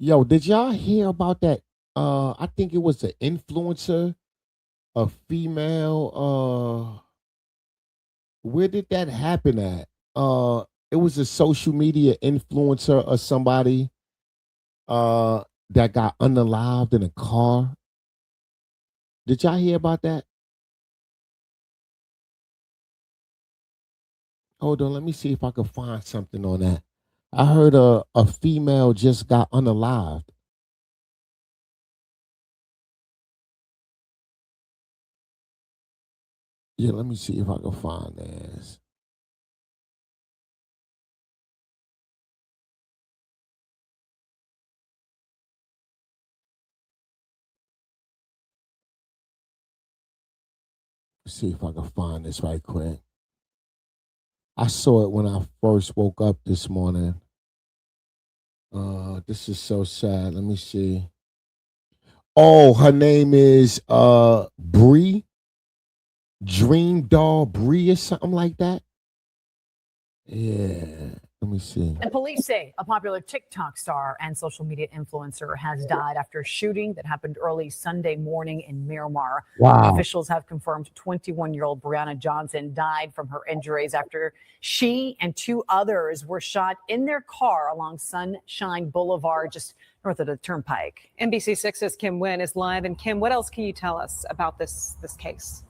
Yo, did y'all hear about that? I think it was an influencer, a female. Where did that happen at? It was a social media influencer or somebody that got unalived in a car. Did y'all hear about that? Hold on, let me see if I can find something on that. I heard a female just got unalived. Yeah, let me see if I can find this. See if I can find this right quick. I saw it when I first woke up this morning. This is so sad. Let me see. Oh, her name is Bri Dreamdoll Bri or something like that. Yeah. Let me see. And police say a popular TikTok star and social media influencer has died after a shooting that happened early Sunday morning in Miramar. Wow. Officials have confirmed 21-year-old Brianna Johnson died from her injuries after she and two others were shot in their car along Sunshine Boulevard, just north of the Turnpike. NBC6's Kim Nguyen is live. And Kim, what else can you tell us about this case?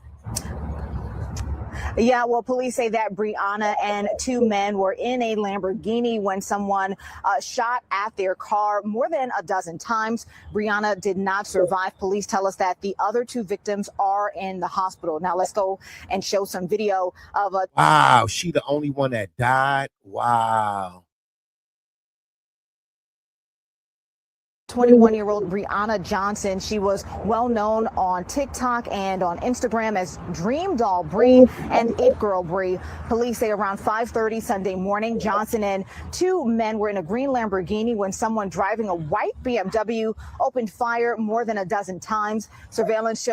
Yeah, well, police say that Brianna and two men were in a Lamborghini when someone shot at their car more than a dozen times. Brianna did not survive. Police tell us that the other two victims are in the hospital. Now, let's go and show some video of a... Wow, she the only one that died? Wow. 21-year-old Brianna Johnson. She was well known on TikTok and on Instagram as Dreamdoll Bri and It Girl Bri. Police say around 5:30 Sunday morning, Johnson and two men were in a green Lamborghini when someone driving a white BMW opened fire more than a dozen times. Surveillance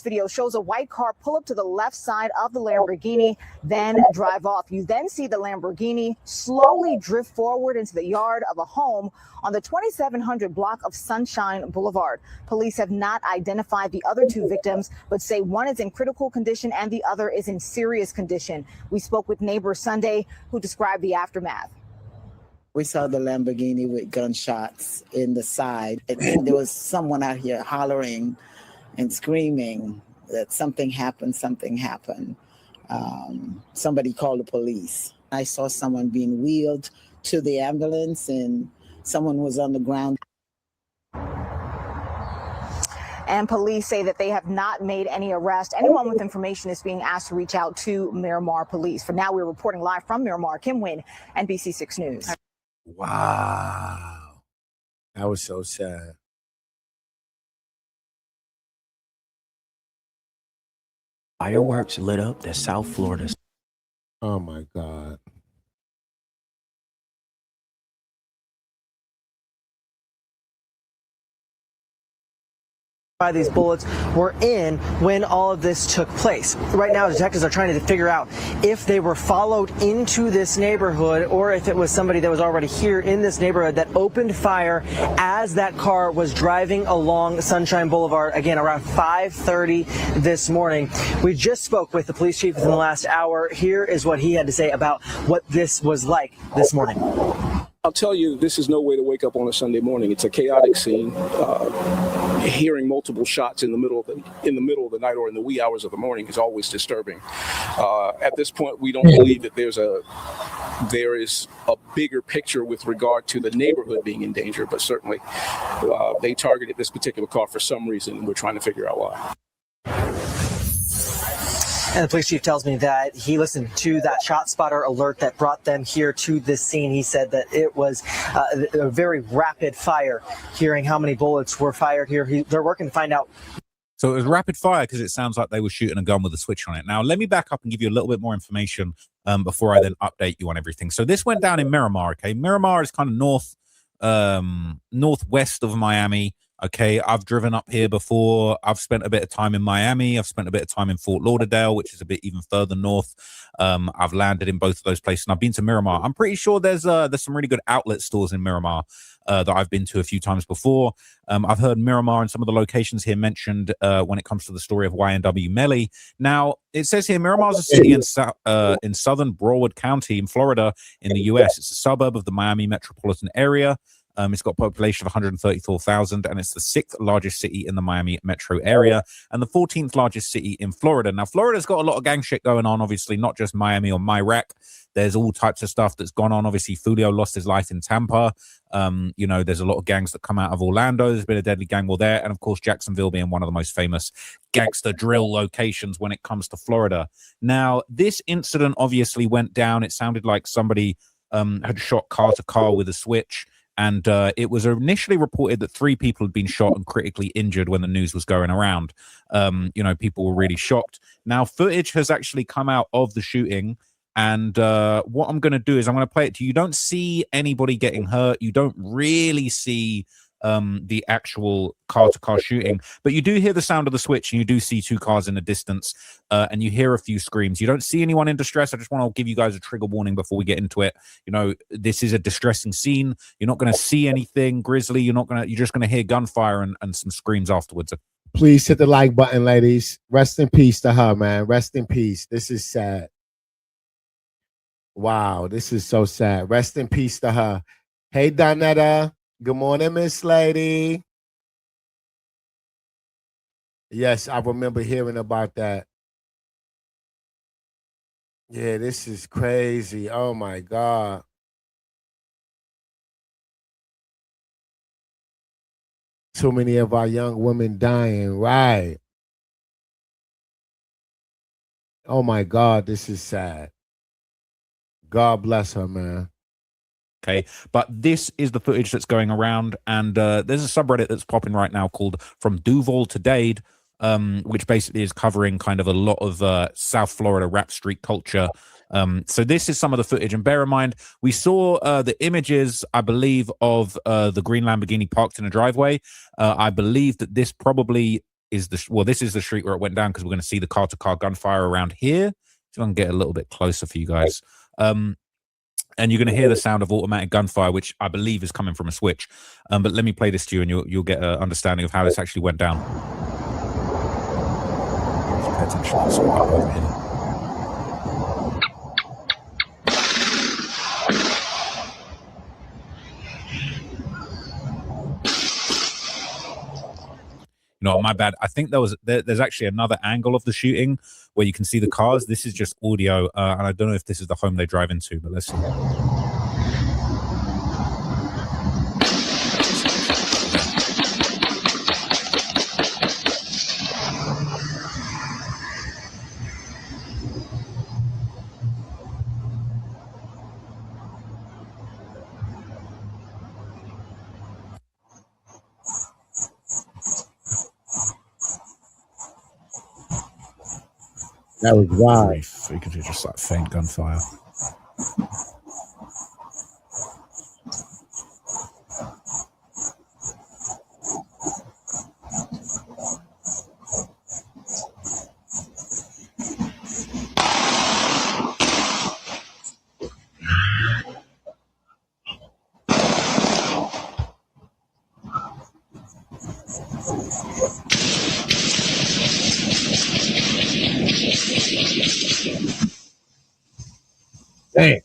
video shows a white car pull up to the left side of the Lamborghini, then drive off. You then see the Lamborghini slowly drift forward into the yard of a home on the 2700 block of Sunshine Boulevard. Police have not identified the other two victims, but say one is in critical condition and the other is in serious condition. We spoke with neighbors Sunday who described the aftermath. We saw the Lamborghini with gunshots in the side. And there was someone out here hollering and screaming that something happened, something happened. Somebody called the police. I saw someone being wheeled to the ambulance and someone was on the ground. And police say that they have not made any arrests. Anyone with information is being asked to reach out to Miramar Police. For now, we're reporting live from Miramar. Kim Nguyen, NBC6 News. Wow. That was so sad. Fireworks lit up the South Florida. Oh my God. These bullets were in when all of this took place. Right now, detectives are trying to figure out if they were followed into this neighborhood or if it was somebody that was already here in this neighborhood that opened fire as that car was driving along Sunshine Boulevard, again, around 5:30 this morning. We just spoke with the police chief within the last hour. Here is what he had to say about what this was like this morning. I'll tell you, this is no way to wake up on a Sunday morning. It's a chaotic scene. Hearing multiple shots in the middle of the night or in the wee hours of the morning is always disturbing. At this point, we don't believe that there is a bigger picture with regard to the neighborhood being in danger, but certainly they targeted this particular car for some reason, and we're trying to figure out why. And the police chief tells me that he listened to that shot spotter alert that brought them here to this scene. He said that it was a very rapid fire, hearing how many bullets were fired here. They're working to find out. So it was rapid fire because it sounds like they were shooting a gun with a switch on it. Now, let me back up and give you a little bit more information before I then update you on everything. So this went down in Miramar, okay? Miramar is kind of northwest of Miami, okay? I've driven up here before. I've spent a bit of time in Miami. I've spent a bit of time in Fort Lauderdale, which is a bit even further north. I've landed in both of those places, and I've been to Miramar. I'm pretty sure there's some really good outlet stores in Miramar that I've been to a few times before. I've heard Miramar and some of the locations here mentioned when it comes to the story of YNW Melly. Now, it says here Miramar is a city in southern Broward County in Florida in the U.S. It's a suburb of the Miami metropolitan area. It's got a population of 134,000, and it's the 6th largest city in the Miami metro area and the 14th largest city in Florida. Now, Florida's got a lot of gang shit going on, obviously, not just Miami or Myrac. There's all types of stuff that's gone on. Obviously, Julio lost his life in Tampa. You know, there's a lot of gangs that come out of Orlando. There's been a deadly gang war there. And, of course, Jacksonville being one of the most famous gangster drill locations when it comes to Florida. Now, this incident obviously went down. It sounded like somebody had shot car to car with a switch. And it was initially reported that 3 people had been shot and critically injured when the news was going around. You know, people were really shocked. Now, footage has actually come out of the shooting. And what I'm going to do is I'm going to play it to you. You don't see anybody getting hurt. You don't really see the actual car-to-car shooting. But you do hear the sound of the switch, and you do see 2 cars in the distance, and you hear a few screams. You don't see anyone in distress. I just want to give you guys a trigger warning before we get into it. You know, this is a distressing scene. You're not going to see anything grisly. You're just going to hear gunfire and some screams afterwards. Please hit the like button, ladies. Rest in peace to her, man. Rest in peace. This is sad. Wow, this is so sad. Rest in peace to her. Hey, Donetta. Good morning, Miss Lady. Yes, I remember hearing about that. Yeah, this is crazy. Oh, my God. Too many of our young women dying, right? Oh, my God, this is sad. God bless her, man. Okay, but this is the footage that's going around, and there's a subreddit that's popping right now called From Duval to Dade, which basically is covering kind of a lot of South Florida rap street culture. So this is some of the footage, and bear in mind, we saw the images, I believe, of the green Lamborghini parked in a driveway. I believe that this probably is this is the street where it went down, because we're going to see the car-to-car gunfire around here. So I can get a little bit closer for you guys. And you're going to hear the sound of automatic gunfire, which I believe is coming from a switch. But let me play this to you, and you'll get an understanding of how this actually went down. Just pay attention to this one over here. No, my bad. I think there's actually another angle of the shooting where you can see the cars. This is just audio, and I don't know if this is the home they drive into, but let's see. That was wild. So you can hear just like faint gunfire. Damn.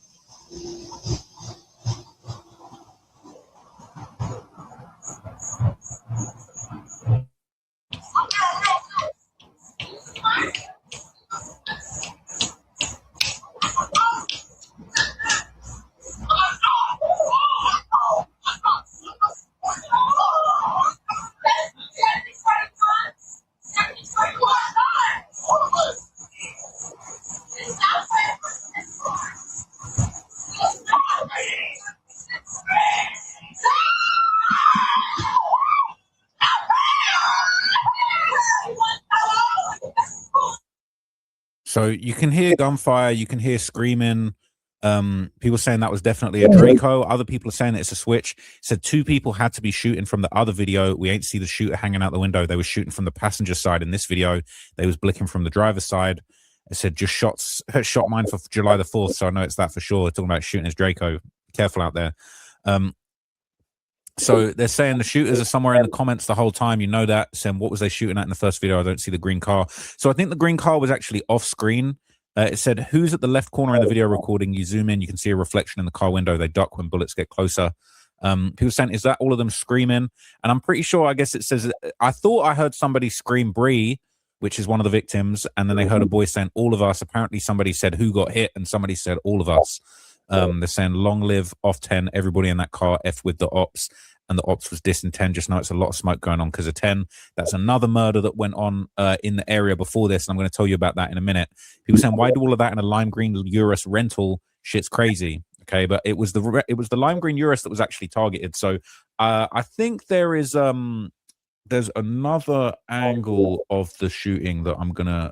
So you can hear gunfire, you can hear screaming. People saying that was definitely a Draco. Other people are saying it's a switch. Said 2 people had to be shooting from the other video. We ain't see the shooter hanging out the window. They were shooting from the passenger side in this video. They was blicking from the driver's side. It said just shot mine for July the 4th. So I know it's that for sure. Talking about shooting his Draco. Careful out there. So they're saying the shooters are somewhere in the comments the whole time. You know that. Saying what was they shooting at in the first video? I don't see the green car. So I think the green car was actually off screen. It said, who's at the left corner in the video recording? You zoom in, you can see a reflection in the car window. They duck when bullets get closer. People saying, is that all of them screaming? And I'm pretty sure, I guess it says, I thought I heard somebody scream Bri, which is one of the victims. And then they heard a voice saying, all of us. Apparently somebody said who got hit and somebody said all of us. They're saying long live off 10, everybody in that car, F with the ops. And the ops was dissing 10. Just know it's a lot of smoke going on because of 10. That's another murder that went on in the area before this. And I'm going to tell you about that in a minute. People saying, why do all of that in a lime green Urus rental? Shit's crazy. Okay, but it was the lime green Urus that was actually targeted. So I think there's another angle of the shooting that I'm gonna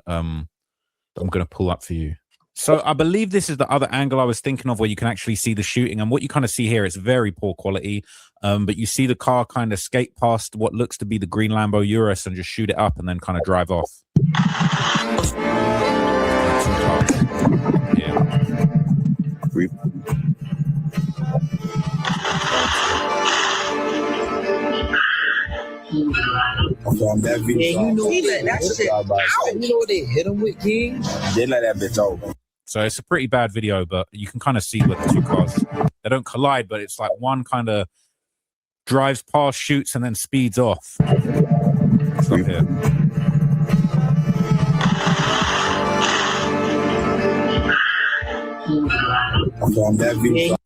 pull up for you. So I believe this is the other angle I was thinking of, where you can actually see the shooting. And what you kind of see here, it's very poor quality. But you see the car kind of skate past what looks to be the green Lambo Urus and just shoot it up and then kind of drive off. Yeah. That video, you know that shit. You know what they hit him with, King? They let that bitch over. So it's a pretty bad video, but you can kind of see where the 2 cars, they don't collide, but it's like one kind of drives past, shoots, and then speeds off. It's up here. That video.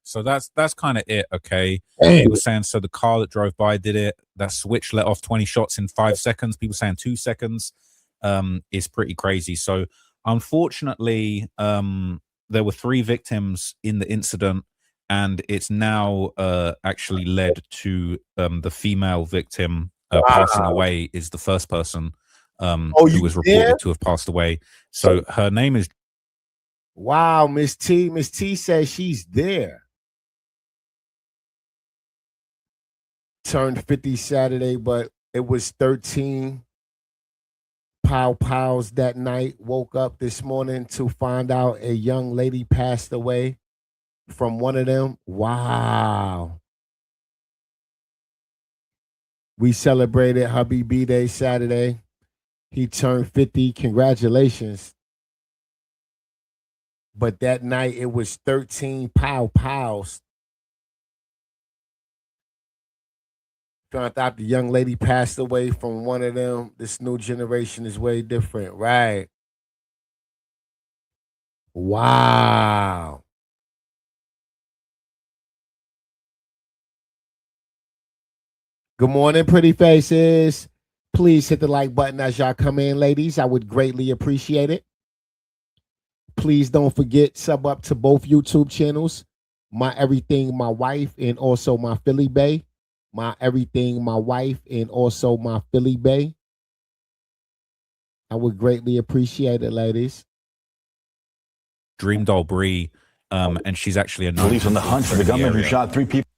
So that's kind of it, okay? People saying, so the car that drove by did it. That switch let off 20 shots in 5 seconds. People saying 2 seconds is pretty crazy. So unfortunately, there were 3 victims in the incident, and it's now actually led to the female victim passing away is the first person who was reported to have passed away. So her name is... Wow, Miss T. Miss T says she's there. Turned 50 Saturday, but it was 13 pows that night. Woke up this morning to find out a young lady passed away from one of them. Wow. We celebrated hubby B-Day Saturday. He turned 50. Congratulations. But that night it was 13 pows. Found out the young lady passed away from one of them. This new generation is way different, right? Wow. Good morning, pretty faces. Please hit the like button as y'all come in, ladies. I would greatly appreciate it. Please don't forget, sub up to both YouTube channels, My Everything, My Wife, and also My Philly Bay. My Everything, My Wife, and also My Philly Bay. I would greatly appreciate it, ladies. Dreamdoll Bri, and she's actually a police on the hunt for the gunman who shot 3 people.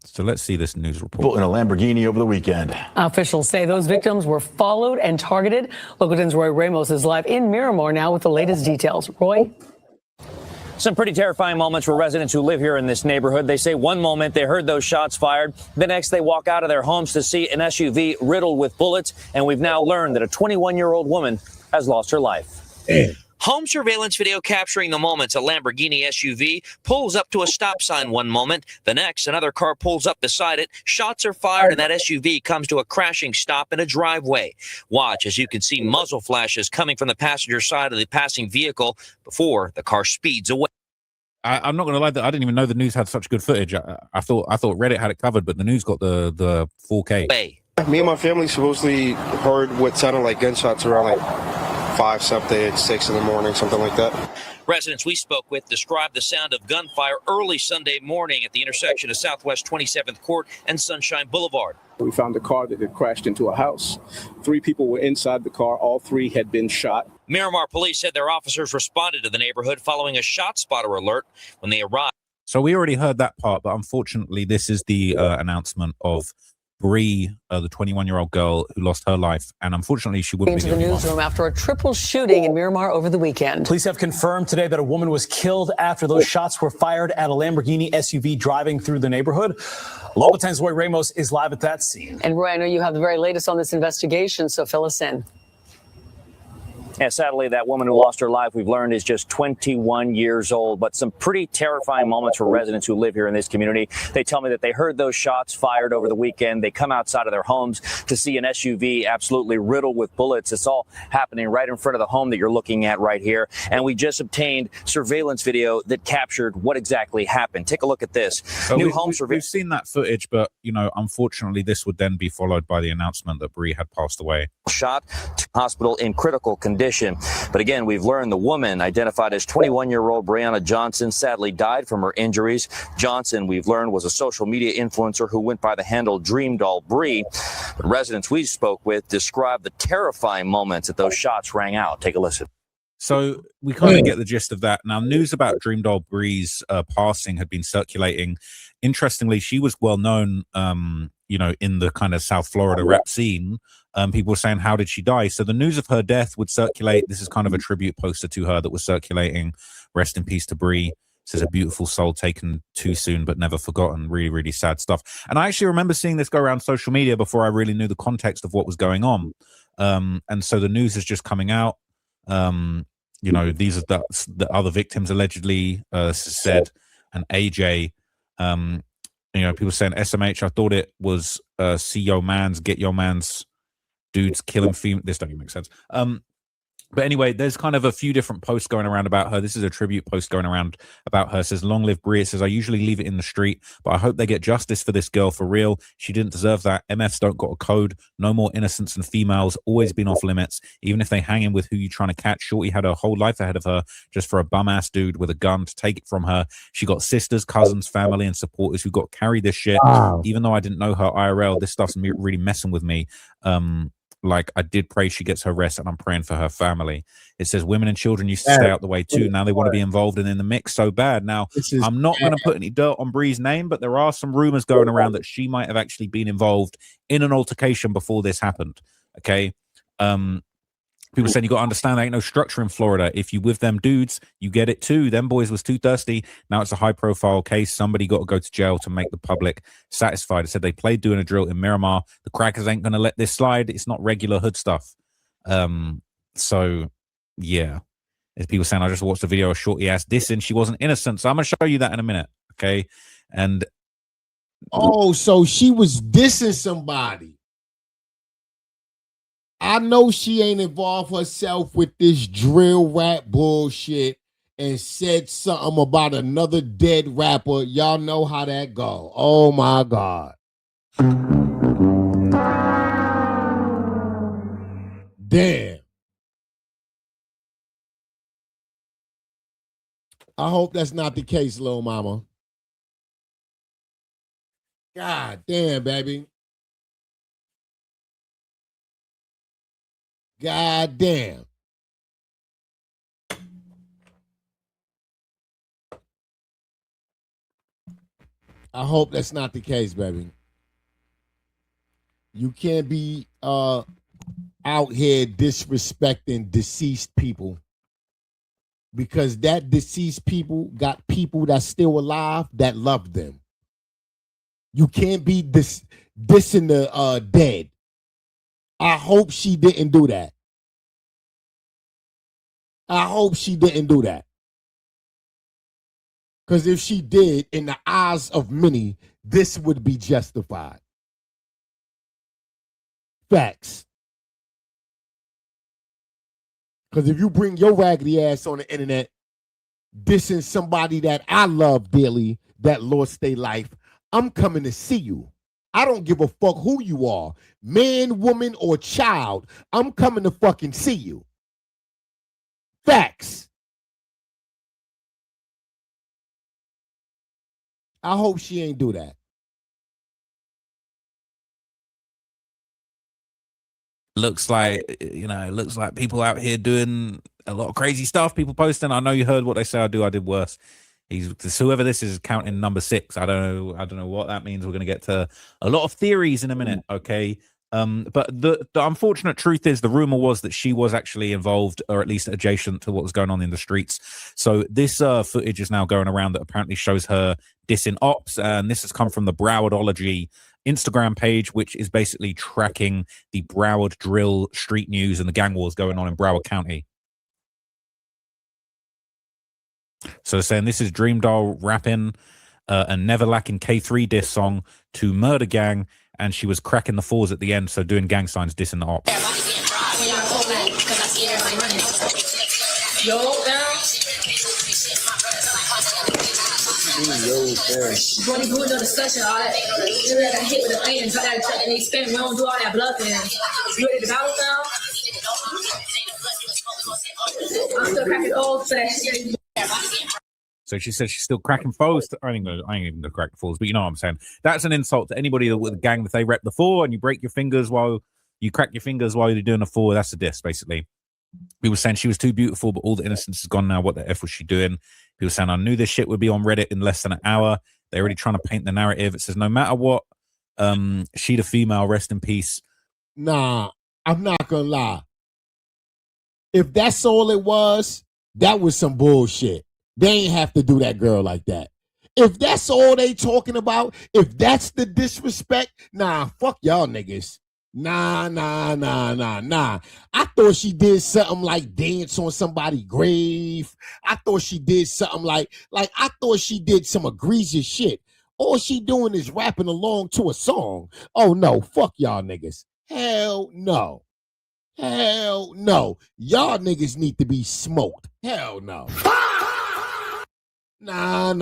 So let's see this news report. In a Lamborghini over the weekend. Officials say those victims were followed and targeted. Local 10's Roy Ramos is live in Miramar now with the latest details. Roy? Some pretty terrifying moments for residents who live here in this neighborhood. They say one moment they heard those shots fired. The next they walk out of their homes to see an SUV riddled with bullets. And we've now learned that a 21-year-old woman has lost her life. Home surveillance video capturing the moments a Lamborghini SUV pulls up to a stop sign one moment. The next, another car pulls up beside it. Shots are fired and that SUV comes to a crashing stop in a driveway. Watch as you can see muzzle flashes coming from the passenger side of the passing vehicle before the car speeds away. I'm not going to lie, that I didn't even know the news had such good footage. I thought Reddit had it covered, but the news got the 4K. Me and my family supposedly heard what sounded like gunshots around like 5 something, 6 in the morning, something like that. Residents we spoke with described the sound of gunfire early Sunday morning at the intersection of Southwest 27th Court and Sunshine Boulevard. We found a car that had crashed into a house. 3 people were inside the car. All 3 had been shot. Miramar police said their officers responded to the neighborhood following a shot spotter alert when they arrived. So we already heard that part, but unfortunately, this is the announcement of Bri, the 21-year-old girl who lost her life, and unfortunately, she wouldn't be Into the newsroom after a triple shooting in Miramar over the weekend. Police have confirmed today that a woman was killed after those shots were fired at a Lamborghini SUV driving through the neighborhood. Local 10's Roy Ramos is live at that scene. And Roy, I know you have the very latest on this investigation, so fill us in. Yeah, sadly, that woman who lost her life, we've learned, is just 21 years old. But some pretty terrifying moments for residents who live here in this community. They tell me that they heard those shots fired over the weekend. They come outside of their homes to see an SUV absolutely riddled with bullets. It's all happening right in front of the home that you're looking at right here. And we just obtained surveillance video that captured what exactly happened. Take a look at this. We've seen that footage, but, you know, unfortunately, this would then be followed by the announcement that Bri had passed away. Shot to hospital in critical condition. But again, we've learned the woman, identified as 21-year-old Brianna Johnson, sadly died from her injuries. Johnson, we've learned, was a social media influencer who went by the handle Dreamdoll Bri. But residents we spoke with described the terrifying moments that those shots rang out. Take a listen. So we kind of get the gist of that. Now, news about Dreamdoll Bri's passing had been circulating. Interestingly, she was well known, you know, in the kind of South Florida rap scene. People were saying, how did she die? So the news of her death would circulate. This is kind of a tribute poster to her that was circulating. Rest in peace to Bri. Says a beautiful soul taken too soon but never forgotten. Really, really sad stuff. And I actually remember seeing this go around social media before I really knew the context of what was going on. And so the news is just coming out. You know, these are the other victims allegedly said. And AJ, you know, people saying SMH, I thought it was see your mans, get your mans, dudes killing female. This don't even make sense. But anyway, there's kind of a few different posts going around about her. This is a tribute post going around about her. It says, long live Bri. It says, I usually leave it in the street, but I hope they get justice for this girl for real. She didn't deserve that. MFs don't got a code. No more innocents and females. Always been off limits. Even if they hang in with who you trying to catch. Shorty had her whole life ahead of her just for a bum-ass dude with a gun to take it from her. She got sisters, cousins, family, and supporters who got carried this shit. Wow. Even though I didn't know her IRL, this stuff's really messing with me. Like, I did pray she gets her rest, and I'm praying for her family. It says women and children used to stay out the way too. Now they want to be involved and in the mix so bad. Now, I'm not going to put any dirt on Bri's name, but there are some rumors going around that she might have actually been involved in an altercation before this happened. Okay. People saying you got to understand there ain't no structure in Florida. If you with them dudes, you get it too. Them boys was too thirsty. Now it's a high profile case. Somebody got to go to jail to make the public satisfied. It said they played doing a drill in Miramar. The crackers ain't going to let this slide. It's not regular hood stuff. So yeah, as people saying, I just watched the video of Shorty ass dissing. She wasn't innocent. So I'm going to show you that in a minute. Okay. And oh, so she was dissing somebody. I know she ain't involved herself with this drill rap bullshit and said something about another dead rapper. Y'all know how that go. Oh my God. Damn. I hope that's not the case, little mama. God damn, baby. God damn. I hope that's not the case, baby. You can't be out here disrespecting deceased people, because that deceased people got people that's still alive that love them. You can't be dissing the dead. I hope she didn't do that. I hope she didn't do that. Because if she did, in the eyes of many, this would be justified. Facts. Because if you bring your raggedy ass on the internet, dissing somebody that I love dearly, that lost their life, I'm coming to see you. I don't give a fuck who you are, man, woman, or child. I'm coming to fucking see you. Facts. I hope she ain't do that. looks like, it looks like people out here doing a lot of crazy stuff. People posting. I know you heard what they say. I did worse. Whoever this is counting number 6. I don't know what that means. We're going to get to a lot of theories in a minute. Okay. But the unfortunate truth is the rumor was that she was actually involved, or at least adjacent to what was going on in the streets. So this footage is now going around that apparently shows her dissing ops, and this has come from the Browardology Instagram page, which is basically tracking the Broward drill, street news, and the gang wars going on in Broward County. So saying this is Dreamdoll rapping a Never Lacking K3 diss song to Murder Gang, and she was cracking the 4s at the end, so doing gang signs, dissing the ops. So she says she's still cracking foes. I ain't even gonna crack the fours, but you know what I'm saying. That's an insult to anybody with a gang. If they rep the 4 and you break your fingers while you crack your fingers while you're doing a 4, that's a diss, basically. People saying she was too beautiful, but all the innocence is gone now. What the F was she doing? People saying, I knew this shit would be on Reddit in less than an hour. They're already trying to paint the narrative. It says, no matter what, she the female, rest in peace. Nah, I'm not gonna lie. If that's all it was, that was some bullshit. They ain't have to do that girl like that. If that's all they talking about, if that's the disrespect, nah, fuck y'all niggas. Nah. I thought she did something like dance on somebody's grave. I thought she did something like I thought she did some egregious shit. All she doing is rapping along to a song. Oh no, fuck y'all niggas. Hell no. Hell no. Y'all niggas need to be smoked. Hell no. Nah.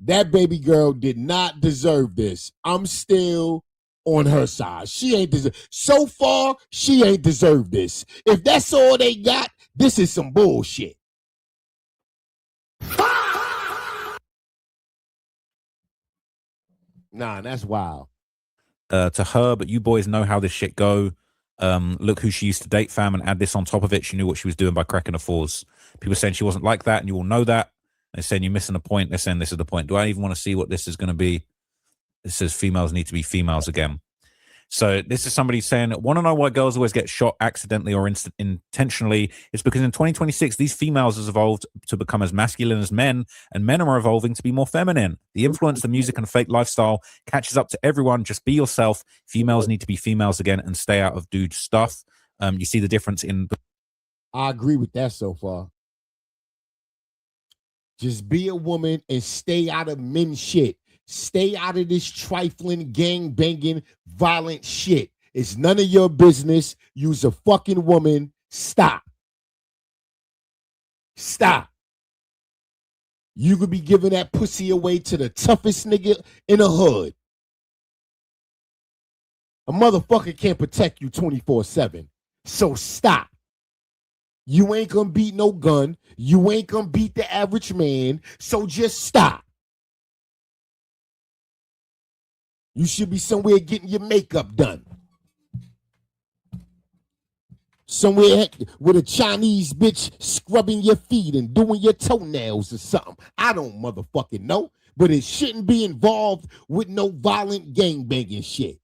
That baby girl did not deserve this. I'm still on her side. She ain't deserve. So far, she ain't deserved this. If that's all they got, this is some bullshit. Nah, that's wild. To her, but you boys know how this shit go. Look who she used to date, fam, and add this on top of it. She knew what she was doing by cracking the 4s. People saying she wasn't like that, and you all know that. They're saying you're missing the point. They're saying this is the point. Do I even want to see what this is going to be? It says females need to be females again. So this is somebody saying, want to know why girls always get shot accidentally or intentionally? It's because in 2026, these females has evolved to become as masculine as men, and men are evolving to be more feminine. The influence, the music, and fake lifestyle catches up to everyone. Just be yourself. Females need to be females again and stay out of dude stuff. You see the difference in... I agree with that so far. Just be a woman and stay out of men shit. Stay out of this trifling, gang banging, violent shit. It's none of your business. You's a fucking woman. Stop. Stop. You could be giving that pussy away to the toughest nigga in the hood. A motherfucker can't protect you 24/7. So stop. You ain't gonna beat no gun. You ain't gonna beat the average man. So just stop. You should be somewhere getting your makeup done. Somewhere with a Chinese bitch scrubbing your feet and doing your toenails or something. I don't motherfucking know. But it shouldn't be involved with no violent gangbanging shit.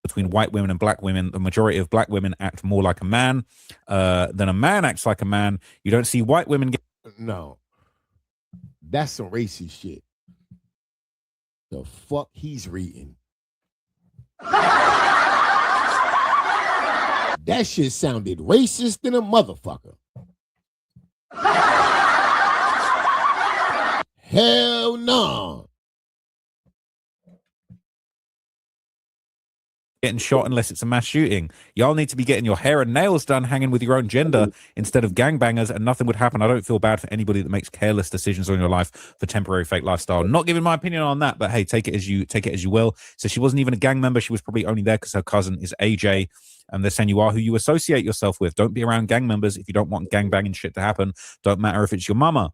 Between white women and black women, the majority of black women act more like a man than a man acts like a man. You don't see white women get... No. That's some racist shit. The fuck he's reading. That shit sounded racist than a motherfucker. Hell no. getting shot unless it's a mass shooting. Y'all need to be getting your hair and nails done, hanging with your own gender instead of gangbangers, and nothing would happen. I don't feel bad for anybody that makes careless decisions on your life for temporary fake lifestyle. Not giving my opinion on that, but hey, take it as you will. So she wasn't even a gang member. She was probably only there because her cousin is AJ. And they're saying you are who you associate yourself with. Don't be around gang members if you don't want gangbanging shit to happen. Don't matter if it's your mama.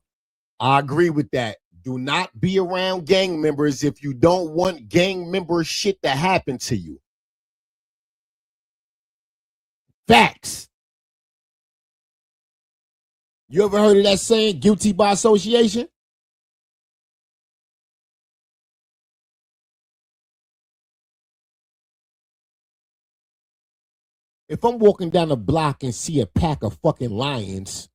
I agree with that. Do not be around gang members if you don't want gang member shit to happen to you. Facts. You ever heard of that saying, guilty by association? If I'm walking down the block and see a pack of fucking lions,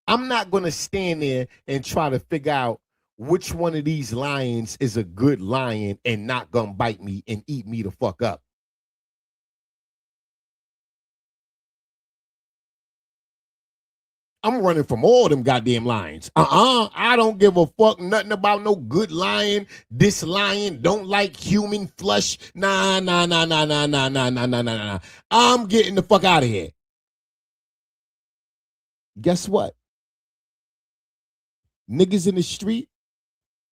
I'm not going to stand there and try to figure out which one of these lions is a good lion and not going to bite me and eat me the fuck up. I'm running from all them goddamn lions. I don't give a fuck nothing about no good lion. This lion don't like human flesh. Nah. I'm getting the fuck out of here. Guess what? Niggas in the street,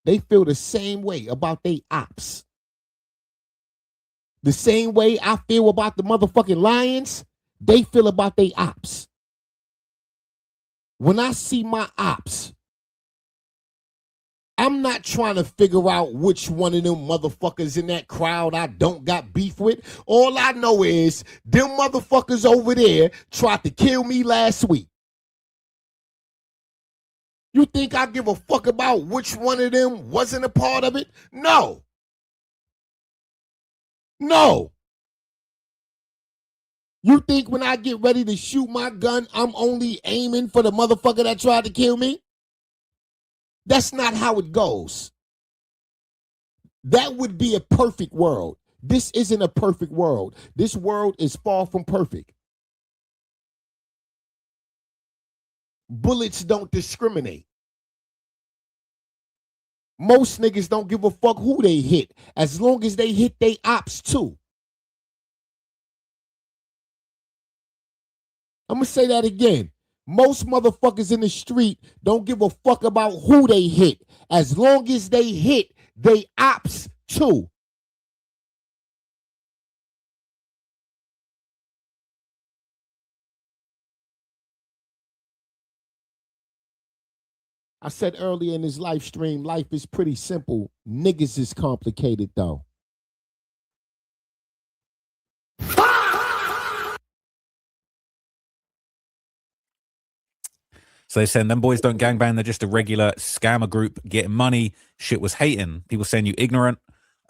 they feel the same way about they ops. The same way I feel about the motherfucking lions, they feel about they ops. When I see my ops, I'm not trying to figure out which one of them motherfuckers in that crowd I don't got beef with. All I know is them motherfuckers over there tried to kill me last week. You think I give a fuck about which one of them wasn't a part of it? No. You think when I get ready to shoot my gun, I'm only aiming for the motherfucker that tried to kill me? That's not how it goes. That would be a perfect world. This isn't a perfect world. This world is far from perfect. Bullets don't discriminate. Most niggas don't give a fuck who they hit, as long as they hit they ops too. I'm going to say that again. Most motherfuckers in the street don't give a fuck about who they hit, as long as they hit they ops too. I said earlier in this live stream, life is pretty simple. Niggas is complicated though. So they're saying them boys don't gangbang. They're just a regular scammer group getting money. Shit was hating. People saying you ignorant.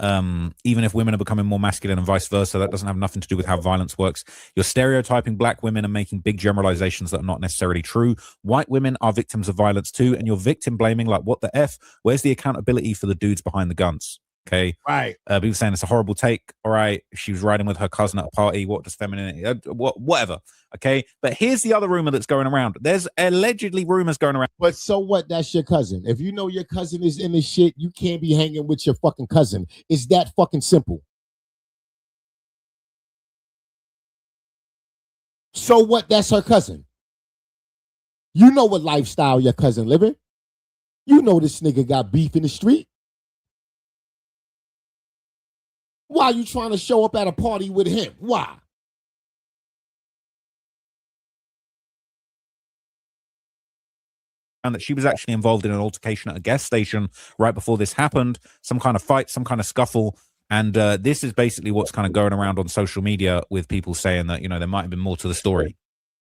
Even if women are becoming more masculine and vice versa, that doesn't have nothing to do with how violence works. You're stereotyping black women and making big generalizations that are not necessarily true. White women are victims of violence too, and you're victim blaming like, what the F? Where's the accountability for the dudes behind the guns? Okay. Right. People saying it's a horrible take. All right. She was riding with her cousin at a party. What does femininity? Whatever. Okay. But here's the other rumor that's going around. There's allegedly rumors going around. But so what? That's your cousin. If you know your cousin is in the shit, you can't be hanging with your fucking cousin. It's that fucking simple. So what? That's her cousin. You know what lifestyle your cousin living. You know this nigga got beef in the street. Why are you trying to show up at a party with him? Why? And that she was actually involved in an altercation at a gas station right before this happened. Some kind of fight, some kind of scuffle. And this is basically what's kind of going around on social media with people saying that, you know, there might have been more to the story.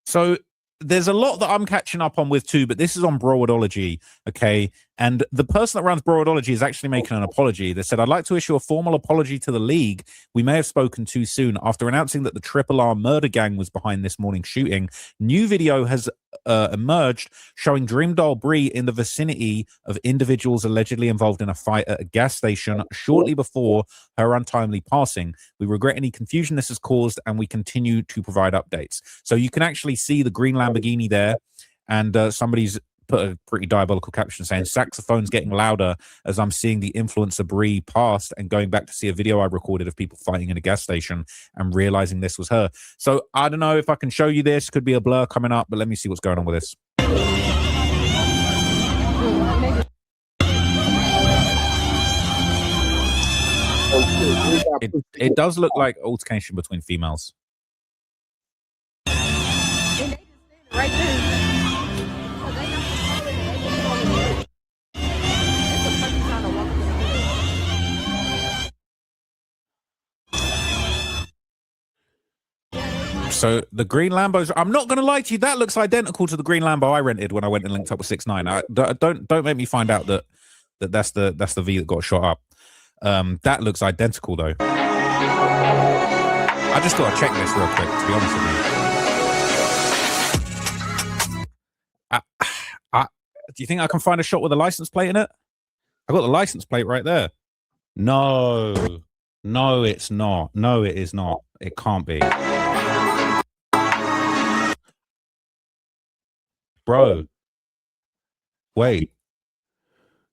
So there's a lot that I'm catching up on with too, but this is on Broadology, okay? And the person that runs Broadology is actually making an apology. They said, I'd like to issue a formal apology to the league. We may have spoken too soon. After announcing that the Triple R murder gang was behind this morning's shooting, new video has emerged showing Dreamdoll Bri in the vicinity of individuals allegedly involved in a fight at a gas station shortly before her untimely passing. We regret any confusion this has caused, and we continue to provide updates. So you can actually see the green Lamborghini there, and somebody's put a pretty diabolical caption saying saxophone's getting louder as I'm seeing the influencer Bri past and going back to see a video I recorded of people fighting in a gas station and realizing this was her. So I don't know if I can show you this. Could be a blur coming up, but let me see what's going on with this. It does look like altercation between females. Right So the green Lambos, I'm not going to lie to you, that looks identical to the green Lambo I rented when I went and linked up with 6ix9ine. Don't make me find out that's the V that got shot up. That looks identical though. I just got to check this real quick, to be honest with you. Do you think I can find a shot with a license plate in it? I got the license plate right there. No, it's not. No, it is not. It can't be. Bro. Wait.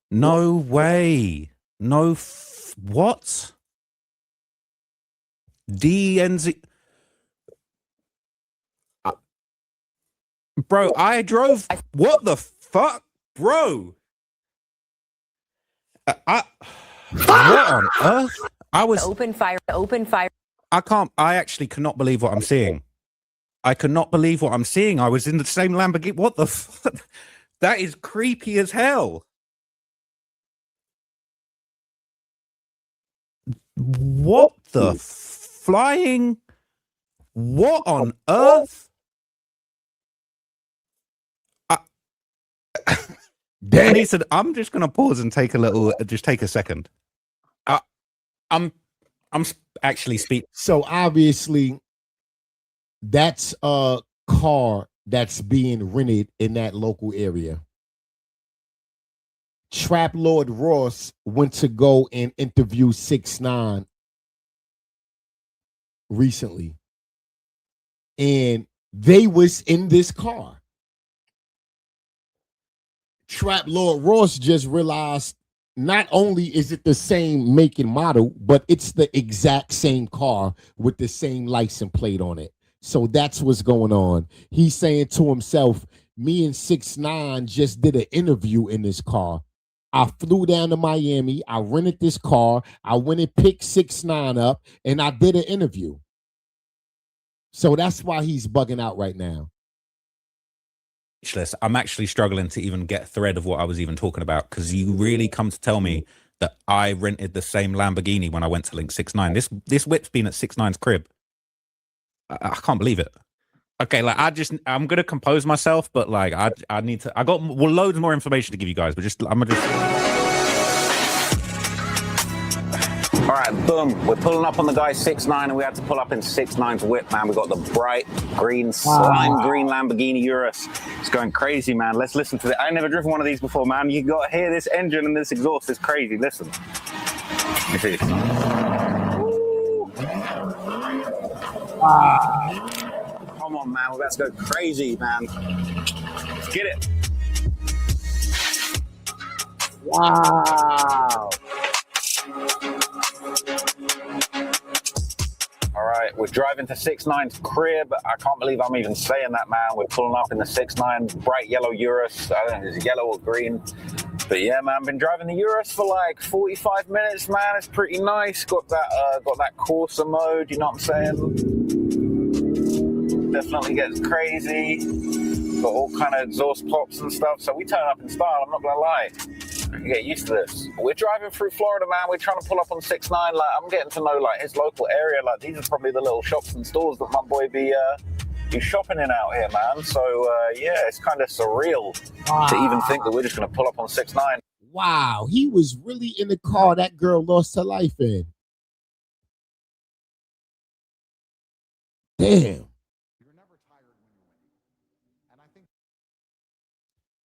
No way. No. What? DNZ. Bro, I drove. What the fuck? Bro. What on earth? I was open fire. I actually cannot believe what I'm seeing. I cannot believe what I'm seeing. I was in the same Lamborghini. What the fuck? That is creepy as hell. What the flying? What on earth? Danny said, I'm just going to pause and take a second. I'm actually speaking. So obviously, that's a car that's being rented in that local area. Trap Lord Ross went to go and interview 6ix9ine recently, and they was in this car. Trap Lord Ross just realized not only is it the same make and model, but it's the exact same car with the same license plate on it. So that's what's going on. He's saying to himself, me and 6ix9ine just did an interview in this car. I flew down to Miami. I rented this car. I went and picked 6ix9ine up, and I did an interview. So that's why he's bugging out right now. I'm actually struggling to even get a thread of what I was even talking about, because you really come to tell me that I rented the same Lamborghini when I went to link 6ix9ine. This whip's been at 6ix9ine's crib. I can't believe it. Okay, like I'm gonna compose myself, but like I need to. I got loads more information to give you guys, but I'm gonna All right, boom. We're pulling up on the guy 6ix9ine, and we had to pull up in 6ix9ine's whip, man. We got the bright green, slime green Lamborghini Urus. It's going crazy, man. Let's listen to it. I ain't never driven one of these before, man. You got to hear this engine and this exhaust. It's crazy. Listen. Let me see. Come on, man. We're about to go crazy, man. Let's get it. Wow. All right, we're driving to 6ix9ine's crib. I can't believe I'm even saying that, man. We're pulling up in the 6ix9ine bright yellow Urus. I don't know if it's yellow or green. But yeah, man, I've been driving the Urus for like 45 minutes, man. It's pretty nice. Got that Corsa mode, you know what I'm saying? Definitely gets crazy. Got all kind of exhaust pops and stuff. So we turn up in style, I'm not gonna lie. I can get used to this. We're driving through Florida, man. We're trying to pull up on 6ix9ine. Like, I'm getting to know like his local area. Like, these are probably the little shops and stores that my boy be shopping in out here, man. So yeah, it's kind of surreal to even think that we're just gonna pull up on 6ix9ine. Wow, he was really in the car that girl lost her life in. Damn.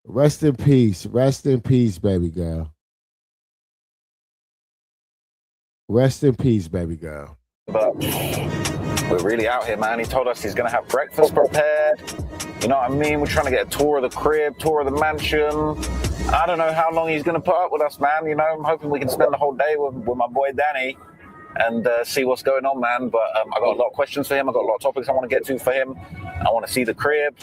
Rest in peace. Rest in peace, baby girl. Rest in peace, baby girl. But we're really out here, man. He told us he's going to have breakfast prepared. You know what I mean? We're trying to get a tour of the crib, tour of the mansion. I don't know how long he's going to put up with us, man. You know, I'm hoping we can spend the whole day with my boy Danny and see what's going on, man. But I got a lot of questions for him. I got a lot of topics I want to get to for him. I want to see the crib.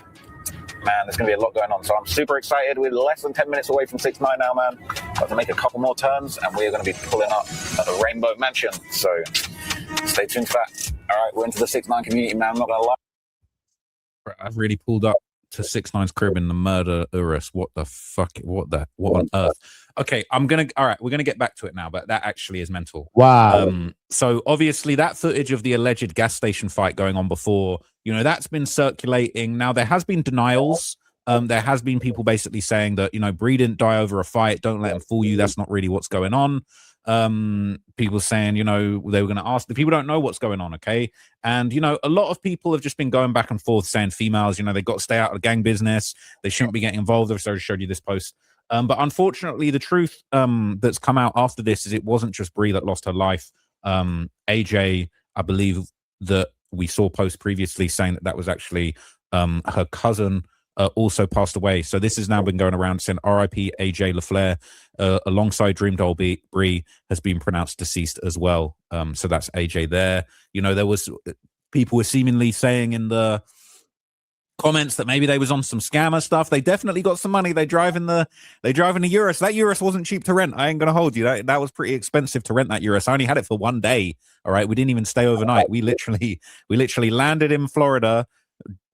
Man, there's going to be a lot going on. So I'm super excited. We're less than 10 minutes away from 6ix9ine now, man. Got to make a couple more turns, and we're going to be pulling up at the Rainbow Mansion. So stay tuned for that. All right, we're into the 6ix9ine community, man. I'm not going to lie. I've really pulled up to 6ix9ine's crib in the murder Urus. What the fuck? What on earth? Okay, all right, we're gonna get back to it now, but that actually is mental. Wow. So obviously that footage of the alleged gas station fight going on before, you know, that's been circulating. Now there has been denials. There has been people basically saying that, you know, Bri didn't die over a fight. Don't let him fool you. That's not really what's going on. People saying, you know, they were going to ask. The people don't know what's going on, okay? And, you know, a lot of people have just been going back and forth saying females, you know, they got to stay out of gang business. They shouldn't be getting involved. I've already showed you this post. But unfortunately, the truth that's come out after this is it wasn't just Bri that lost her life. AJ, I believe that we saw post previously saying that was actually her cousin also passed away. So this has now been going around saying RIP AJ LaFleur alongside Dreamdoll Bri has been pronounced deceased as well. So that's AJ there. You know, there was people were seemingly saying in the comments that maybe they was on some scammer stuff. They definitely got some money. They drive in the Urus. That Urus wasn't cheap to rent. I ain't gonna hold you. That was pretty expensive to rent that Urus. I only had it for one day. All right, we didn't even stay overnight. We literally landed in Florida,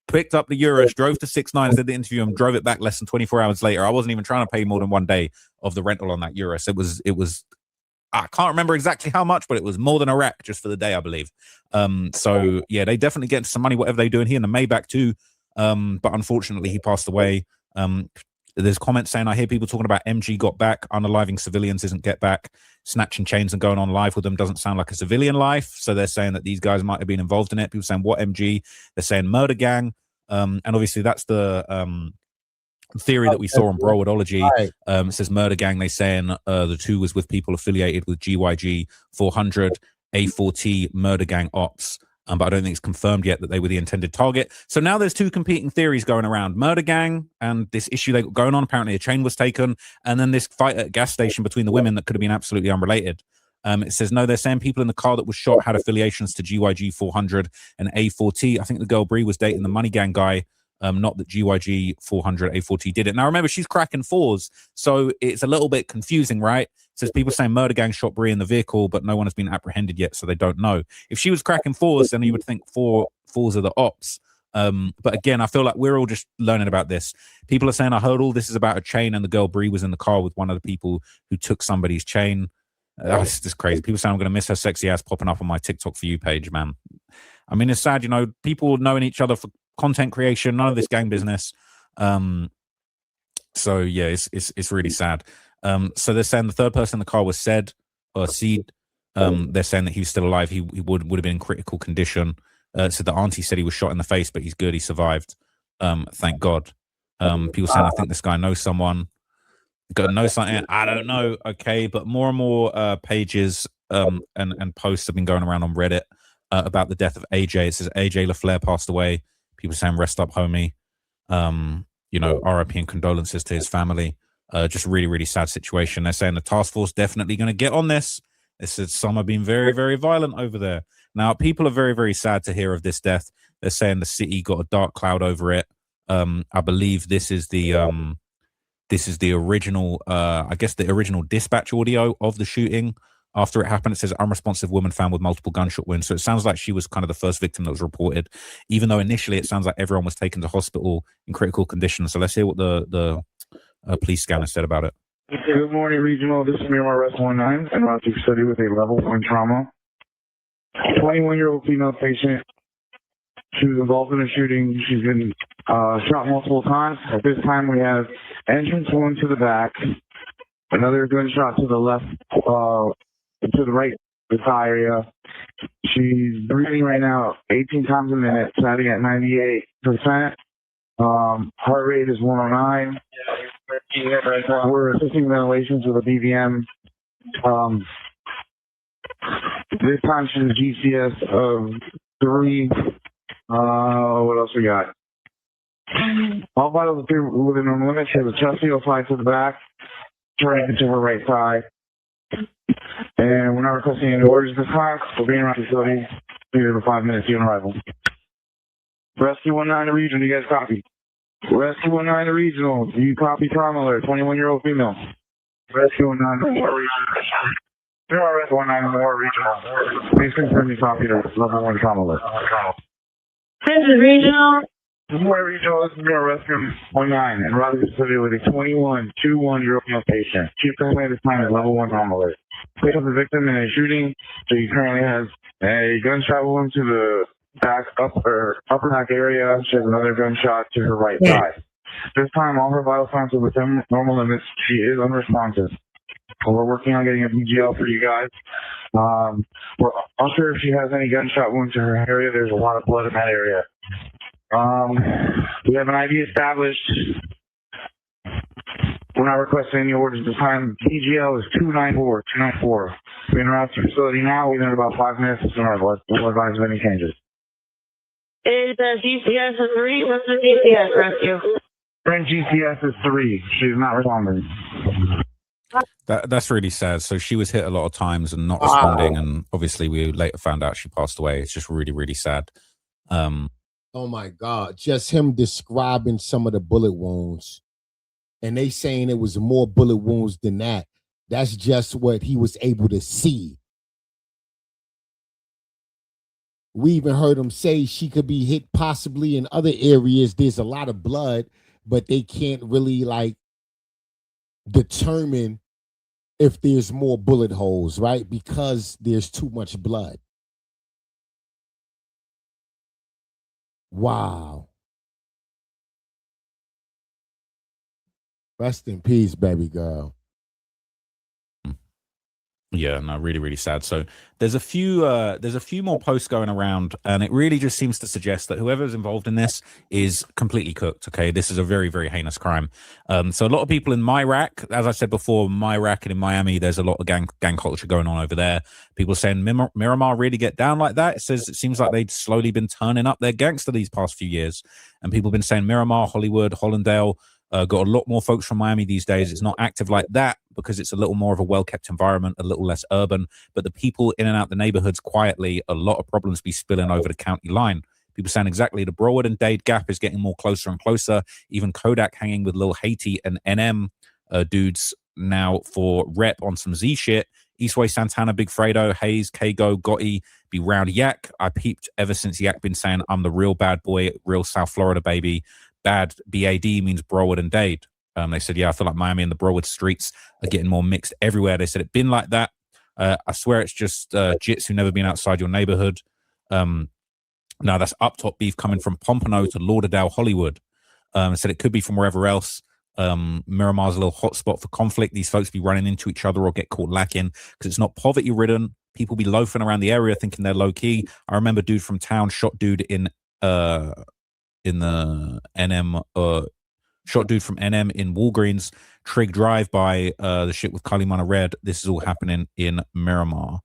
picked up the Urus, drove to 6ix9ine, did the interview, and drove it back less than 24 hours later. I wasn't even trying to pay more than one day of the rental on that Urus. It was I can't remember exactly how much, but it was more than a rack just for the day, I believe. So yeah, they definitely get some money, whatever they're doing here in the Maybach too. But unfortunately, he passed away. There's comments saying, I hear people talking about MG got back. Unaliving civilians isn't get back. Snatching chains and going on live with them doesn't sound like a civilian life. So they're saying that these guys might have been involved in it. People saying, what MG? They're saying murder gang. And obviously that's the theory that we saw on Broadology. It says murder gang. They saying the two was with people affiliated with GYG 400, A4T murder gang ops. But I don't think it's confirmed yet that they were the intended target. So now there's two competing theories going around. Murder gang and this issue they got going on. Apparently a chain was taken. And then this fight at a gas station between the women that could have been absolutely unrelated. It says, no, they're saying people in the car that was shot had affiliations to GYG 400 and A4T. I think the girl Bri was dating the money gang guy. Not that GYG 400 A4T did it. Now remember, she's cracking fours, so it's a little bit confusing, right? It says people saying murder gang shot Bri in the vehicle, but no one has been apprehended yet, so they don't know. If she was cracking fours, then you would think fours are the ops. But again, I feel like we're all just learning about this. People are saying, I heard all this is about a chain, and the girl Bri was in the car with one of the people who took somebody's chain. It's just crazy. People saying I'm going to miss her sexy ass popping up on my TikTok for you page, man. I mean, it's sad, you know, people knowing each other for content creation, none of this gang business. So yeah, it's really sad. So they're saying the third person in the car was Seed. They're saying that he was still alive. He would have been in critical condition. So the auntie said he was shot in the face, but he's good. He survived. Thank God. People saying I think this guy knows someone. Got to know something. I don't know. Okay, but more and more pages and posts have been going around on Reddit about the death of AJ. It says AJ LaFleur passed away. People saying rest up, homie. You know, RIP and condolences to his family. Just really, really sad situation. They're saying the task force definitely going to get on this. They said some have been very, very violent over there. Now, people are very, very sad to hear of this death. They're saying the city got a dark cloud over it. I believe this is the original, I guess the original dispatch audio of the shooting. After it happened, it says unresponsive woman found with multiple gunshot wounds. So it sounds like she was kind of the first victim that was reported, even though initially it sounds like everyone was taken to hospital in critical condition. So let's hear what the police scanner said about it. Good morning, Regional. This is Miramar Rest 19 and about to study with a level 1 trauma. 21-year-old female patient. She was involved in a shooting. She's been shot multiple times. At this time, we have entrance one to the back, another gunshot to the left, to the right, the thigh area. She's breathing right now 18 times a minute, starting at 98%. Heart rate is 109. We're assisting ventilations with a BVM. This time she's GCS of 3. What else we got? All vitals appear within normal limits. She has a chest seal slide to the back, turning to her right side. And we're not requesting any orders this time. We're being around the facility 3 to 5 minutes on arrival. Rescue 19 the regional, you guys copy. Rescue 19 the regional, do you copy trauma alert, 21-year-old female. Rescue 19 the regional. Rescue 19 the regional. Please confirm you copy the level 1 trauma alert. This is regional. More regional, this is your rescue 19 and arrived at the facility with a 21-year-old female patient. Chief currently at this time is level 1 trauma alert. Picked up the victim in a shooting. She currently has a gunshot wound to the back upper back area. She has another gunshot to her right side. This time, all her vital signs are within normal limits. She is unresponsive. We're working on getting a BGL for you guys. We're unsure if she has any gunshot wounds to her area. There's a lot of blood in that area. We have an ID established. We're not requesting any orders this time. BGL is 294. We're around the facility now. Within about 5 minutes. We'll advise of any changes. Is the GCS is 3? What's the GCS rescue? Current GCS is 3. She's not responding. That's really sad. So she was hit a lot of times and not responding, and obviously we later found out she passed away. It's just really, really sad. Oh my God. Just him describing some of the bullet wounds. And they saying it was more bullet wounds than that. That's just what he was able to see. We even heard him say she could be hit possibly in other areas. There's a lot of blood, but they can't really like determine if there's more bullet holes, right? Because there's too much blood. Wow. Rest in peace, baby girl. Yeah, no, really, really sad. So there's a few more posts going around, and it really just seems to suggest that whoever's involved in this is completely cooked. Okay, this is a very, very heinous crime. So a lot of people in Myrack, as I said before, Myrack and in Miami, there's a lot of gang culture going on over there. People saying Miramar really get down like that. It seems like they'd slowly been turning up their gangster these past few years, and people have been saying Miramar, Hollywood, Hollandale. Got a lot more folks from Miami these days. It's not active like that because it's a little more of a well-kept environment, a little less urban. But the people in and out the neighborhoods quietly, a lot of problems be spilling over the county line. People saying exactly the Broward and Dade gap is getting more closer and closer. Even Kodak hanging with Lil Haiti and NM dudes now for rep on some Z shit. Eastway Santana, Big Fredo, Hayes, Kago, Gotti, be round Yak. I peeped ever since Yak been saying I'm the real bad boy, real South Florida baby. Bad BAD means Broward and Dade. They said, yeah, I feel like Miami and the Broward streets are getting more mixed everywhere. They said it been like that. I swear it's just jits who never been outside your neighborhood. Now that's up top beef coming from Pompano to Lauderdale, Hollywood. Said it could be from wherever else. Miramar's a little hotspot for conflict. These folks be running into each other or get caught lacking because it's not poverty ridden. People be loafing around the area thinking they're low key. I remember dude from town shot dude in the NM, shot dude from NM in Walgreens, Trig Drive by the shit with Kalimana Red. This is all happening in Miramar.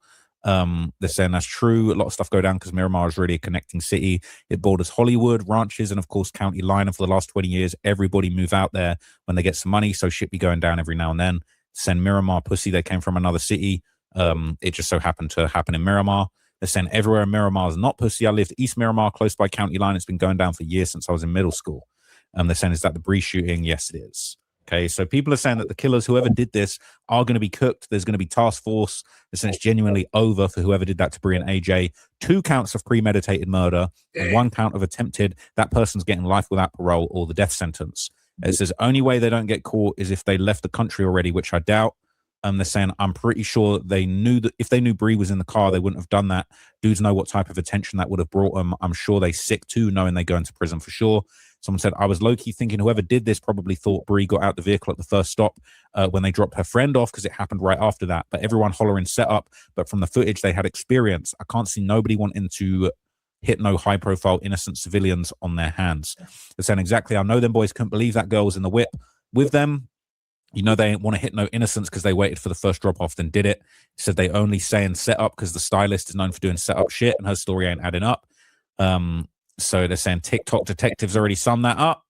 They're saying that's true. A lot of stuff go down because Miramar is really a connecting city. It borders Hollywood, ranches, and of course County Line. And for the last 20 years, everybody move out there when they get some money. So shit be going down every now and then. Send Miramar pussy. They came from another city. It just so happened to happen in Miramar. They're saying everywhere in Miramar is not pussy. I lived East Miramar, close by County Line. It's been going down for years since I was in middle school. They're saying, is that the Bri shooting? Yes, it is. Okay, so people are saying that the killers, whoever did this, are going to be cooked. There's going to be task force. They're saying it's genuinely over for whoever did that to Bri and AJ. 2 counts of premeditated murder and 1 count of attempted. That person's getting life without parole or the death sentence. It says only way they don't get caught is if they left the country already, which I doubt. They're saying, I'm pretty sure they knew that if they knew Bri was in the car, they wouldn't have done that. Dudes know what type of attention that would have brought them. I'm sure they sick too, knowing they go into prison for sure. Someone said, I was low-key thinking whoever did this probably thought Bri got out the vehicle at the first stop when they dropped her friend off because it happened right after that. But everyone hollering set up. But from the footage, they had experience. I can't see nobody wanting to hit no high-profile innocent civilians on their hands. They're saying exactly, I know them boys couldn't believe that girl was in the whip with them. You know, they didn't want to hit no innocents because they waited for the first drop off, then did it. Said they only saying set up because the stylist is known for doing set up shit and her story ain't adding up. So they're saying TikTok detectives already summed that up.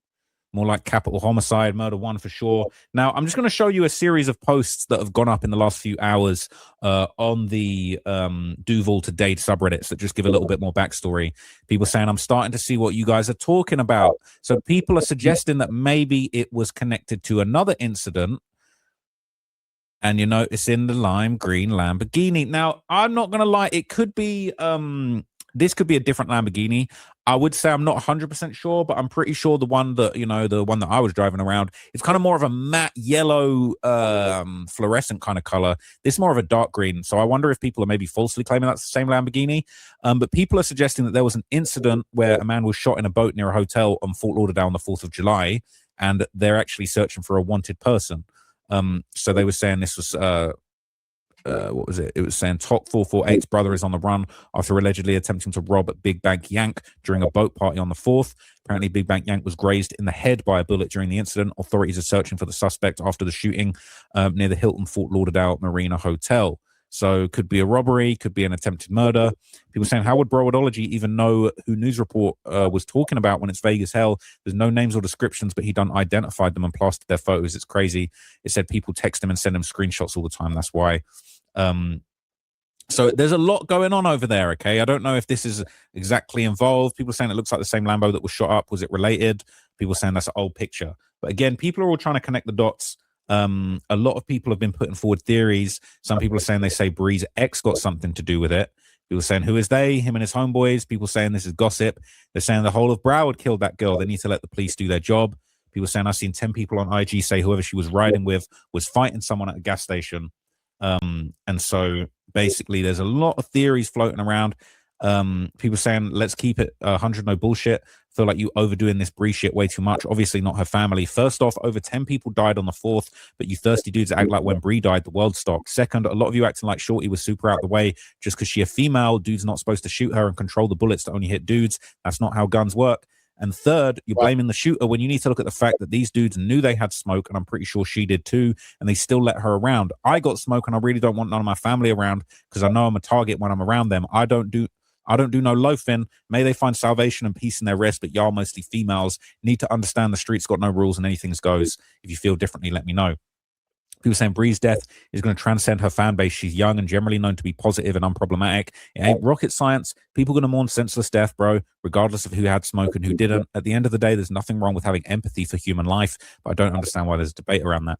More like capital homicide, murder one for sure. Now, I'm just going to show you a series of posts that have gone up in the last few hours on the Duval to Dade subreddits that just give a little bit more backstory. People saying, I'm starting to see what you guys are talking about. So people are suggesting that maybe it was connected to another incident. And you notice in the lime green Lamborghini. Now, I'm not going to lie. It could be, this could be a different Lamborghini. I would say I'm not 100% sure, but I'm pretty sure the one that, the one that I was driving around, it's kind of more of a matte yellow, fluorescent kind of color. This is more of a dark green. So I wonder if people are maybe falsely claiming that's the same Lamborghini. But people are suggesting that there was an incident where a man was shot in a boat near a hotel on Fort Lauderdale on the 4th of July, and they're actually searching for a wanted person. So they were saying this was, what was it? It was saying Top 448's brother is on the run after allegedly attempting to rob Big Bank Yank during a boat party on the 4th. Apparently, Big Bank Yank was grazed in the head by a bullet during the incident. Authorities are searching for the suspect after the shooting near the Hilton Fort Lauderdale Marina Hotel. So could be a robbery, could be an attempted murder. People saying, how would Broadology even know who News Report was talking about when it's vague as hell? There's no names or descriptions, but he done identified them and plastered their photos. It's crazy. It said people text him and send him screenshots all the time. That's why. So there's a lot going on over there, okay? I don't know if this is exactly involved. People saying it looks like the same Lambo that was shot up. Was it related? People saying that's an old picture. But again, people are all trying to connect the dots. A lot of people have been putting forward theories. Some people are saying they say Bri's ex got something to do with it. People saying, who is they? Him and his homeboys. People saying this is gossip. They're saying the whole of Broward killed that girl. They need to let the police do their job. People saying, I've seen 10 people on IG say whoever she was riding with was fighting someone at a gas station. And so basically there's a lot of theories floating around. People saying, let's keep it 100, no bullshit. Feel like you overdoing this Bri shit way too much. Obviously not her family. First off, over 10 people died on the 4th, but you thirsty dudes act like when Bri died, the world stopped. Second, a lot of you acting like Shorty was super out the way just because she a female. Dude's not supposed to shoot her and control the bullets to only hit dudes. That's not how guns work. And third, you're blaming the shooter when you need to look at the fact that these dudes knew they had smoke, and I'm pretty sure she did too, and they still let her around. I got smoke, and I really don't want none of my family around because I know I'm a target when I'm around them. I don't do no loafing. May they find salvation and peace in their rest, but y'all, mostly females, need to understand the streets got no rules and anything goes. If you feel differently, let me know. People saying Bri's death is going to transcend her fan base. She's young and generally known to be positive and unproblematic. It ain't rocket science. People going to mourn senseless death, bro, regardless of who had smoke and who didn't. At the end of the day, there's nothing wrong with having empathy for human life, but I don't understand why there's a debate around that.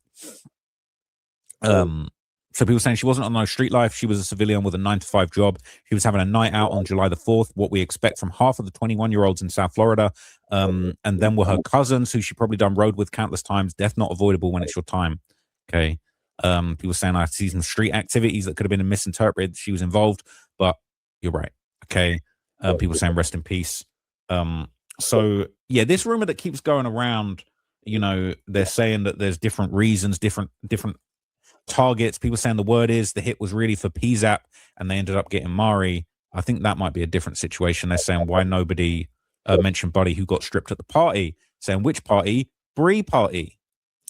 So people saying she wasn't on no street life. She was a civilian with a 9-to-5 job. She was having a night out on July the 4th, what we expect from half of the 21-year-olds in South Florida. And then were her cousins, who she probably done road with countless times. Death not avoidable when it's your time. Okay. People saying I see some street activities that could have been misinterpreted. She was involved, but you're right. Okay. People saying rest in peace. So yeah, this rumor that keeps going around, they're saying that there's different reasons, different targets. People saying the word is the hit was really for PZAP and they ended up getting Mari. I think that might be a different situation. They're saying why nobody mentioned Buddy who got stripped at the party. Saying which party? Bri party.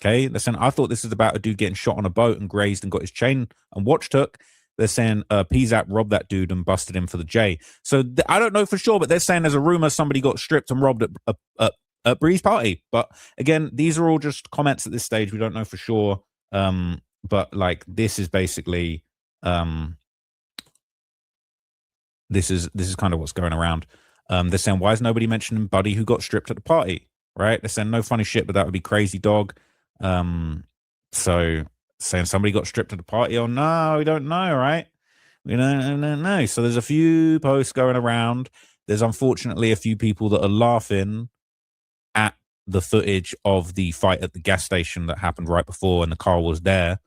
Okay, they're saying I thought this was about a dude getting shot on a boat and grazed and got his chain and watch took. They're saying PZAP robbed that dude and busted him for the J. So I don't know for sure, but they're saying there's a rumor somebody got stripped and robbed at Bri's party. But again, these are all just comments at this stage. We don't know for sure. But like this is basically this is kind of what's going around. They're saying why is nobody mentioning Buddy who got stripped at the party? Right? They're saying no funny shit, but that would be crazy, dog. So saying somebody got stripped at the party, oh no, we don't know, right? We don't know. So there's a few posts going around. There's unfortunately a few people that are laughing at the footage of the fight at the gas station that happened right before and the car was there.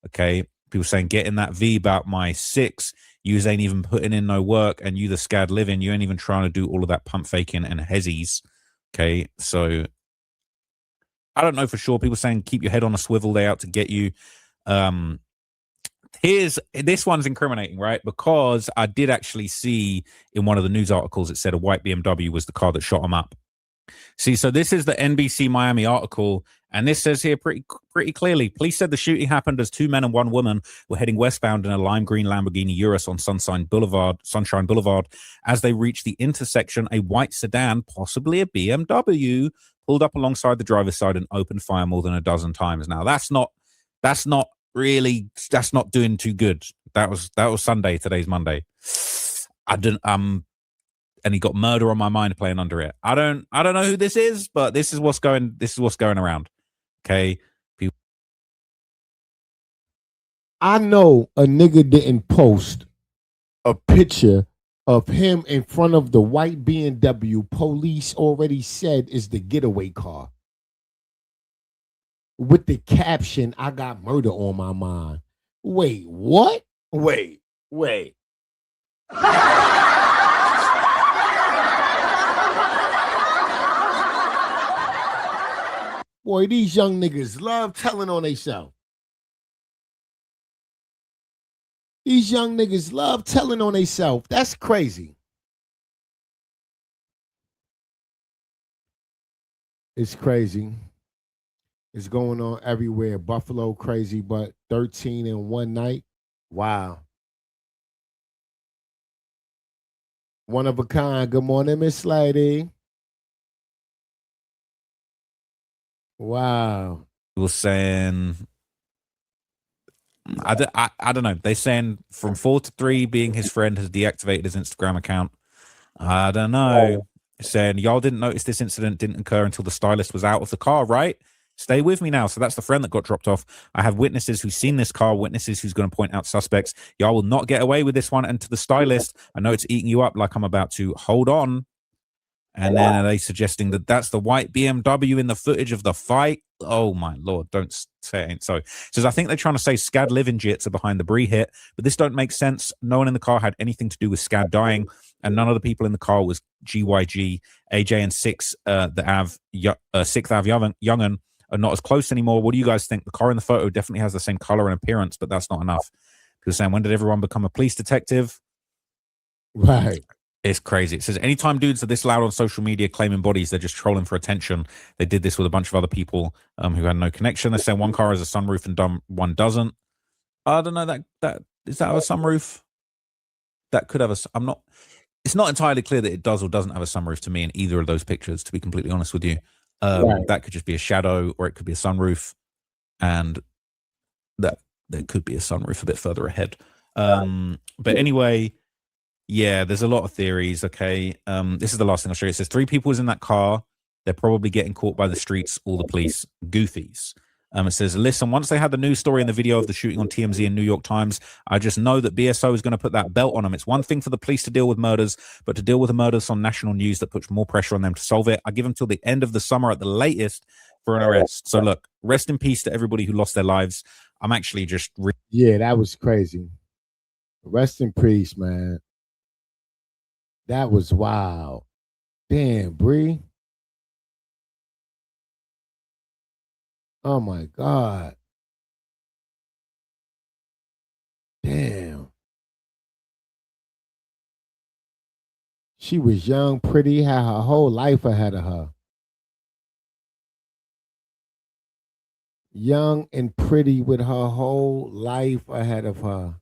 Okay. People saying getting that V about my 6, you ain't even putting in no work, and you the scad living, you ain't even trying to do all of that pump faking and hezzies. Okay. So I don't know for sure. People saying keep your head on a swivel, they out to get you. This one's incriminating, right? Because I did actually see in one of the news articles it said a white BMW was the car that shot him up. See, so this is the NBC Miami article, and this says here pretty clearly, police said the shooting happened as 2 men and 1 woman were heading westbound in a lime green Lamborghini Urus on Sunshine Boulevard. As they reached the intersection, a white sedan, possibly a BMW, pulled up alongside the driver's side and opened fire more than a dozen times. Now that's not doing too good. That was Sunday. Today's Monday. I didn't and he got murder on my mind playing under it. I don't know who this is, but this is what's going around. Okay. People. I know a nigga didn't post a picture of him in front of the white BMW police already said is the getaway car, with the caption, "I got murder on my mind." Wait, what? Wait. Boy, these young niggas love telling on themselves. These young niggas love telling on themselves. That's crazy. It's crazy. It's going on everywhere. Buffalo crazy, but 13 in one night. Wow. One of a kind. Good morning, Miss Lady. Wow. He was saying, I don't know. They're saying from 4 to 3 being his friend has deactivated his Instagram account. I don't know. Saying y'all didn't notice this incident didn't occur until the stylist was out of the car, right? Stay with me now. So that's the friend that got dropped off. I have witnesses who've seen this car, witnesses who's going to point out suspects. Y'all will not get away with this one. And to the stylist, I know it's eating you up like I'm about to. Hold on. And then are they suggesting that that's the white BMW in the footage of the fight? Oh my Lord, don't say it ain't so. It says, I think they're trying to say Scad living jits are behind the Bri hit, but this don't make sense. No one in the car had anything to do with Scad dying, and none of the people in the car was GYG. AJ and 6th Ave Young'un are not as close anymore. What do you guys think? The car in the photo definitely has the same color and appearance, but that's not enough. People saying, when did everyone become a police detective? Right. It's crazy. It says, anytime dudes are this loud on social media claiming bodies, they're just trolling for attention. They did this with a bunch of other people who had no connection. They're saying one car has a sunroof and one doesn't. I don't know. That is that a sunroof? That could have it's not entirely clear that it does or doesn't have a sunroof to me in either of those pictures, to be completely honest with you. Right. That could just be a shadow, or it could be a sunroof, and that there could be a sunroof a bit further ahead. But anyway, yeah, there's a lot of theories. Okay. This is the last thing I'll show you. It says 3 people was in that car. They're probably getting caught by the streets or the police. Goofies. It says, listen, once they had the news story and the video of the shooting on TMZ and New York Times, I just know that BSO is going to put that belt on them. It's one thing for the police to deal with murders, but to deal with the murders on national news, that puts more pressure on them to solve it. I give them till the end of the summer at the latest for an arrest. So look, rest in peace to everybody who lost their lives. I'm actually just... Yeah, that was crazy. Rest in peace, man. That was wild. Damn, Bri. Oh my God. Damn. She was young, pretty, had her whole life ahead of her. Young and pretty with her whole life ahead of her.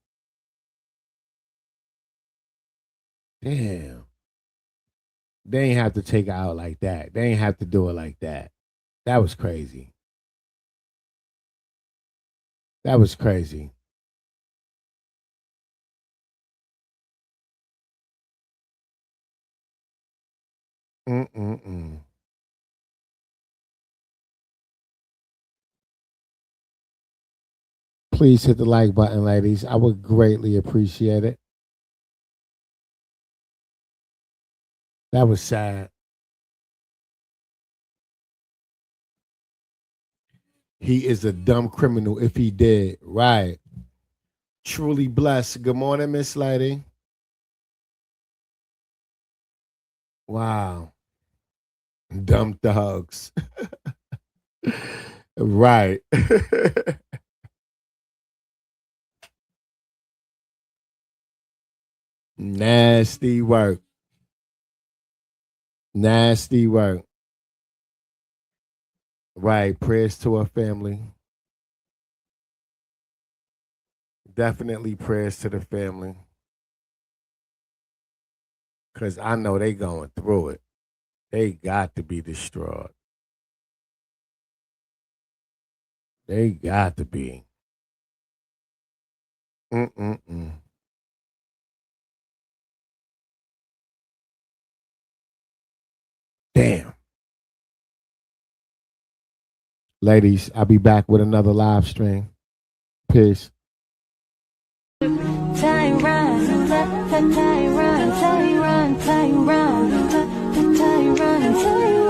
Damn. They ain't have to take her out like that. They ain't have to do it like that. That was crazy. That was crazy. Please hit the like button, ladies. I would greatly appreciate it. That was sad. He is a dumb criminal if he did. Right. Truly blessed. Good morning, Miss Lady. Wow. Dumb thugs. Right. Nasty work. Nasty work. Right. Prayers to her family. Definitely prayers to the family. Because I know they going through it. They got to be distraught. They got to be. Mm-mm-mm. Damn. Ladies, I'll be back with another live stream. Peace. Time runs, time runs, time runs, time runs, time runs, time runs.